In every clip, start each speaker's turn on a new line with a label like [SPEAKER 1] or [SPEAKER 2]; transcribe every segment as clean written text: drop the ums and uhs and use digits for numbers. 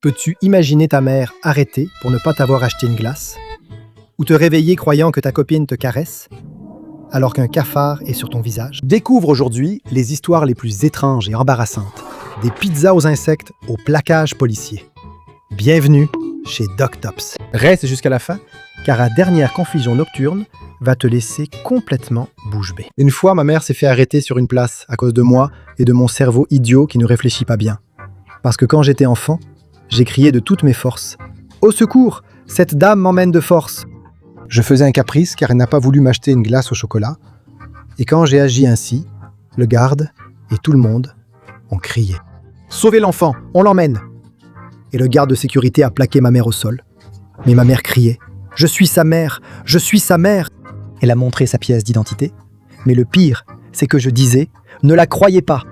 [SPEAKER 1] Peux-tu imaginer ta mère arrêtée pour ne pas t'avoir acheté une glace? Ou te réveiller croyant que ta copine te caresse, alors qu'un cafard est sur ton visage? Découvre aujourd'hui les histoires les plus étranges et embarrassantes, des pizzas aux insectes au plaquage policier. Bienvenue chez Doc Tops. Reste jusqu'à la fin, car la dernière confusion nocturne va te laisser complètement bouche bée. Une fois, ma mère s'est fait arrêter sur une place à cause de moi et de mon cerveau idiot qui ne réfléchit pas bien. Parce que quand j'étais enfant, j'ai crié de toutes mes forces. « Au secours! Cette dame m'emmène de force !» Je faisais un caprice car elle n'a pas voulu m'acheter une glace au chocolat. Et quand j'ai agi ainsi, le garde et tout le monde ont crié. « Sauvez l'enfant, on l'emmène !» Et le garde de sécurité a plaqué ma mère au sol. Mais ma mère criait « Je suis sa mère! Je suis sa mère !» Elle a montré sa pièce d'identité. Mais le pire, c'est que je disais « Ne la croyez pas !»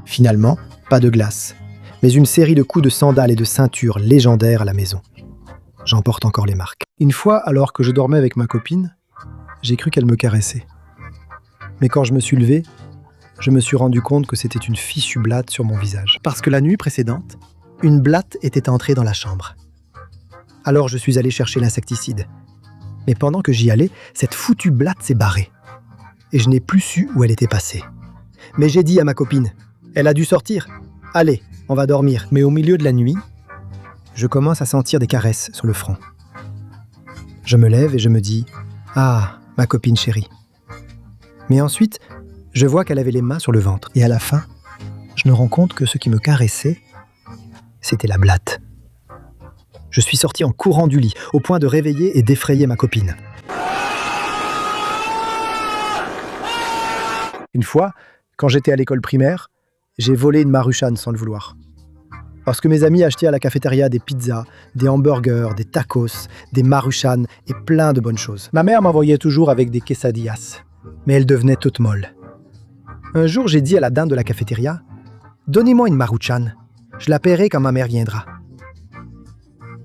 [SPEAKER 1] Finalement, pas de glace, mais une série de coups de sandales et de ceintures légendaires à la maison. J'en porte encore les marques. Une fois, alors que je dormais avec ma copine, j'ai cru qu'elle me caressait. Mais quand je me suis levé, je me suis rendu compte que c'était une fichue blatte sur mon visage. Parce que la nuit précédente, une blatte était entrée dans la chambre. Alors je suis allé chercher l'insecticide. Mais pendant que j'y allais, cette foutue blatte s'est barrée. Et je n'ai plus su où elle était passée. Mais j'ai dit à ma copine, elle a dû sortir. Allez, on va dormir. Mais au milieu de la nuit, je commence à sentir des caresses sur le front. Je me lève et je me dis « Ah, ma copine chérie ». Mais ensuite, je vois qu'elle avait les mains sur le ventre. Et à la fin, je me rends compte que ce qui me caressait, c'était la blatte. Je suis sorti en courant du lit, au point de réveiller et d'effrayer ma copine. Une fois, quand j'étais à l'école primaire, j'ai volé une Maruchan sans le vouloir. Parce que mes amis achetaient à la cafétéria des pizzas, des hamburgers, des tacos, des Maruchan et plein de bonnes choses. Ma mère m'envoyait toujours avec des quesadillas, mais elle devenait toute molle. Un jour, j'ai dit à la dame de la cafétéria, « Donnez-moi une Maruchan, je la paierai quand ma mère viendra. »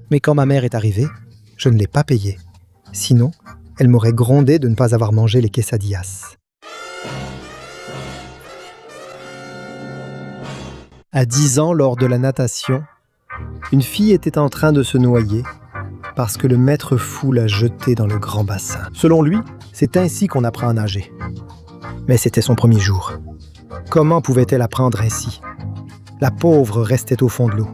[SPEAKER 1] Mais quand ma mère est arrivée, je ne l'ai pas payée. Sinon, elle m'aurait grondé de ne pas avoir mangé les quesadillas. À 10 ans, lors de la natation, une fille était en train de se noyer parce que le maître fou l'a jetée dans le grand bassin. Selon lui, c'est ainsi qu'on apprend à nager. Mais c'était son premier jour. Comment pouvait-elle apprendre ainsi? La pauvre restait au fond de l'eau.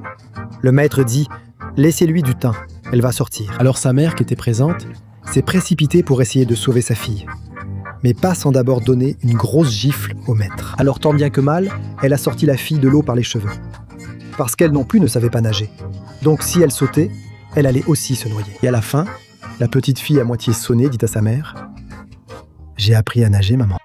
[SPEAKER 1] Le maître dit « Laissez-lui du temps, elle va sortir. » Alors sa mère, qui était présente, s'est précipitée pour essayer de sauver sa fille. Mais pas sans d'abord donner une grosse gifle au maître. Alors tant bien que mal, elle a sorti la fille de l'eau par les cheveux. Parce qu'elle non plus ne savait pas nager. Donc si elle sautait, elle allait aussi se noyer. Et à la fin, la petite fille à moitié sonnée dit à sa mère « J'ai appris à nager, maman. »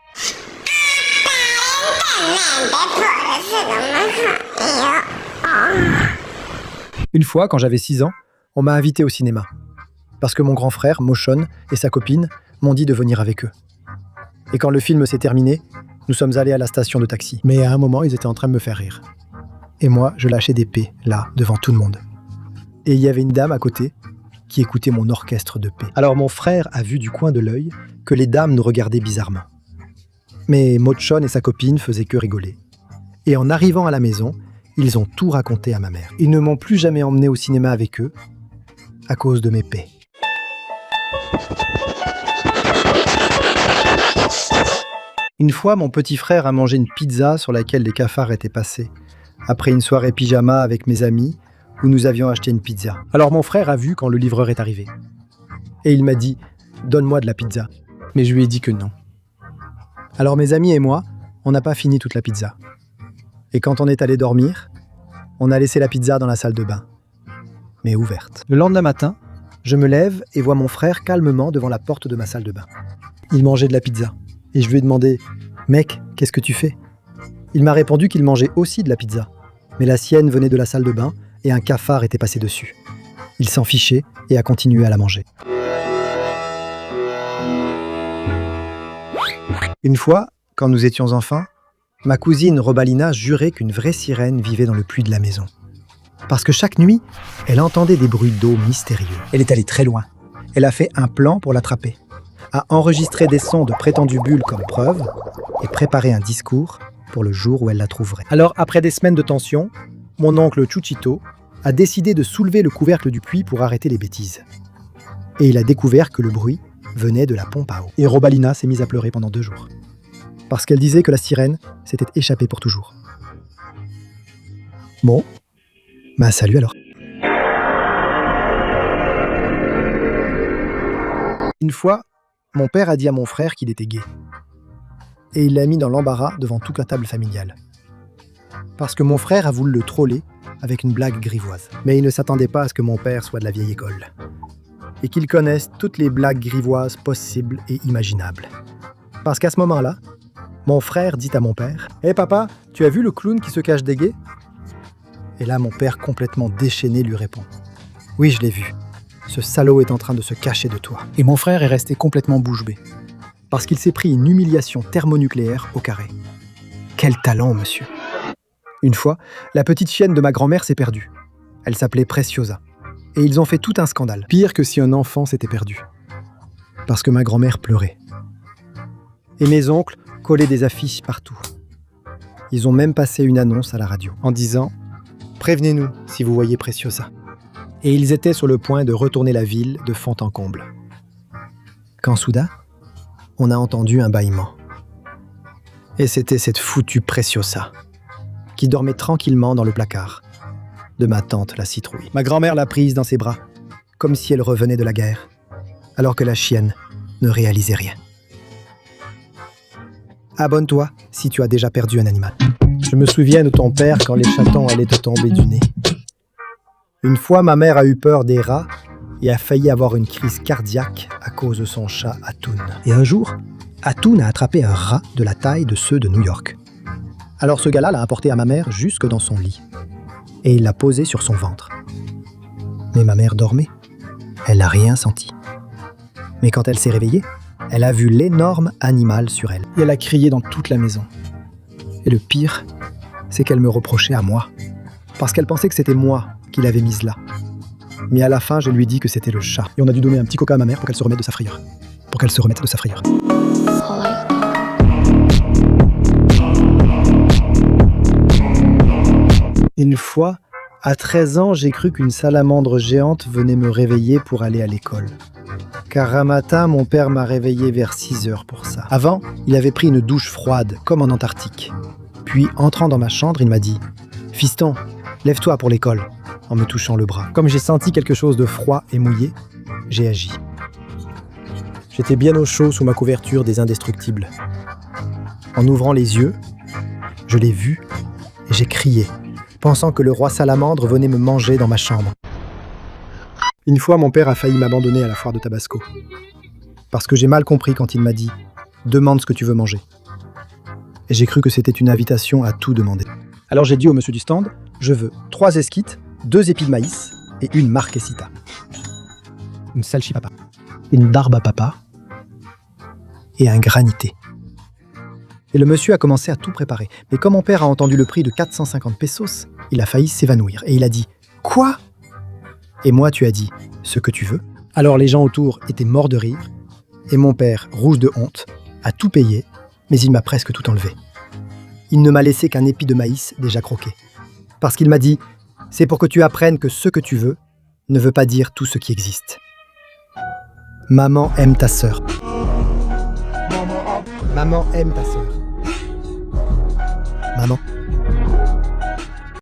[SPEAKER 1] Une fois, quand j'avais 6 ans, on m'a invité au cinéma. Parce que mon grand frère, Moshon, et sa copine m'ont dit de venir avec eux. Et quand le film s'est terminé, nous sommes allés à la station de taxi. Mais à un moment, ils étaient en train de me faire rire. Et moi, je lâchais des paix, là, devant tout le monde. Et il y avait une dame à côté qui écoutait mon orchestre de paix. Alors mon frère a vu du coin de l'œil que les dames nous regardaient bizarrement. Mais Moshon et sa copine faisaient que rigoler. Et en arrivant à la maison, ils ont tout raconté à ma mère. Ils ne m'ont plus jamais emmené au cinéma avec eux à cause de mes paix. Une fois, mon petit frère a mangé une pizza sur laquelle des cafards étaient passés, après une soirée pyjama avec mes amis, où nous avions acheté une pizza. Alors mon frère a vu quand le livreur est arrivé. Et il m'a dit « Donne-moi de la pizza ». Mais je lui ai dit que non. Alors mes amis et moi, on n'a pas fini toute la pizza. Et quand on est allé dormir, on a laissé la pizza dans la salle de bain, mais ouverte. Le lendemain matin, je me lève et vois mon frère calmement devant la porte de ma salle de bain. Il mangeait de la pizza. Et je lui ai demandé « Mec, qu'est-ce que tu fais ?» Il m'a répondu qu'il mangeait aussi de la pizza. Mais la sienne venait de la salle de bain et un cafard était passé dessus. Il s'en fichait et a continué à la manger. Une fois, quand nous étions enfants, ma cousine Robalina jurait qu'une vraie sirène vivait dans le puits de la maison. Parce que chaque nuit, elle entendait des bruits d'eau mystérieux. Elle est allée très loin. Elle a fait un plan pour l'attraper, a enregistré des sons de prétendues bulles comme preuve et préparé un discours pour le jour où elle la trouverait. Alors, après des semaines de tension, mon oncle Chuchito a décidé de soulever le couvercle du puits pour arrêter les bêtises. Et il a découvert que le bruit venait de la pompe à eau. Et Robalina s'est mise à pleurer pendant 2 jours. Parce qu'elle disait que la sirène s'était échappée pour toujours. Bon, bah salut alors. Une fois, mon père a dit à mon frère qu'il était gay. Et il l'a mis dans l'embarras devant toute la table familiale. Parce que mon frère a voulu le troller avec une blague grivoise. Mais il ne s'attendait pas à ce que mon père soit de la vieille école. Et qu'il connaisse toutes les blagues grivoises possibles et imaginables. Parce qu'à ce moment-là, mon frère dit à mon père « Hé papa, tu as vu le clown qui se cache des gays ?» Et là, mon père, complètement déchaîné, lui répond « Oui, je l'ai vu. Ce salaud est en train de se cacher de toi. » Et mon frère est resté complètement bouche bée. Parce qu'il s'est pris une humiliation thermonucléaire au carré. Quel talent, monsieur! Une fois, la petite chienne de ma grand-mère s'est perdue. Elle s'appelait Preciosa. Et ils ont fait tout un scandale. Pire que si un enfant s'était perdu. Parce que ma grand-mère pleurait. Et mes oncles collaient des affiches partout. Ils ont même passé une annonce à la radio en disant « Prévenez-nous si vous voyez Preciosa ». Et ils étaient sur le point de retourner la ville de fond en comble. Quand soudain, on a entendu un bâillement. Et c'était cette foutue Preciosa qui dormait tranquillement dans le placard de ma tante la citrouille. Ma grand-mère l'a prise dans ses bras, comme si elle revenait de la guerre, alors que la chienne ne réalisait rien. Abonne-toi si tu as déjà perdu un animal. Je me souviens de ton père quand les chatons allaient te tomber du nez. Une fois, ma mère a eu peur des rats et a failli avoir une crise cardiaque à cause de son chat Atoun. Et un jour, Atoun a attrapé un rat de la taille de ceux de New York. Alors ce gars-là l'a apporté à ma mère jusque dans son lit. Et il l'a posé sur son ventre. Mais ma mère dormait. Elle n'a rien senti. Mais quand elle s'est réveillée, elle a vu l'énorme animal sur elle. Et elle a crié dans toute la maison. Et le pire, c'est qu'elle me reprochait à moi. Parce qu'elle pensait que c'était moi qui l'avais mise là. Mais à la fin, je lui ai dit que c'était le chat. Et on a dû donner un petit coca à ma mère pour qu'elle se remette de sa frayeur. Une fois, à 13 ans, j'ai cru qu'une salamandre géante venait me réveiller pour aller à l'école. Car un matin, mon père m'a réveillé vers 6 heures pour ça. Avant, il avait pris une douche froide, comme en Antarctique. Puis, entrant dans ma chambre, il m'a dit « Fiston, lève-toi pour l'école », en me touchant le bras. Comme j'ai senti quelque chose de froid et mouillé, j'ai agi. J'étais bien au chaud sous ma couverture des indestructibles. En ouvrant les yeux, je l'ai vu et j'ai crié, pensant que le roi salamandre venait me manger dans ma chambre. Une fois, mon père a failli m'abandonner à la foire de Tabasco. Parce que j'ai mal compris quand il m'a dit « Demande ce que tu veux manger ». Et j'ai cru que c'était une invitation à tout demander. Alors j'ai dit au monsieur du stand « Je veux 3 esquites, 2 épis de maïs et une marquesita. Une salchipapa, une darba papa et un granité. » Et le monsieur a commencé à tout préparer. Mais quand mon père a entendu le prix de 450 pesos, il a failli s'évanouir. Et il a dit « Quoi ?» Et moi, tu as dit « Ce que tu veux ?» Alors les gens autour étaient morts de rire. Et mon père, rouge de honte, a tout payé, mais il m'a presque tout enlevé. Il ne m'a laissé qu'un épi de maïs déjà croqué. Parce qu'il m'a dit « C'est pour que tu apprennes que ce que tu veux ne veut pas dire tout ce qui existe. » Maman aime ta sœur. Maman aime ta sœur. Maman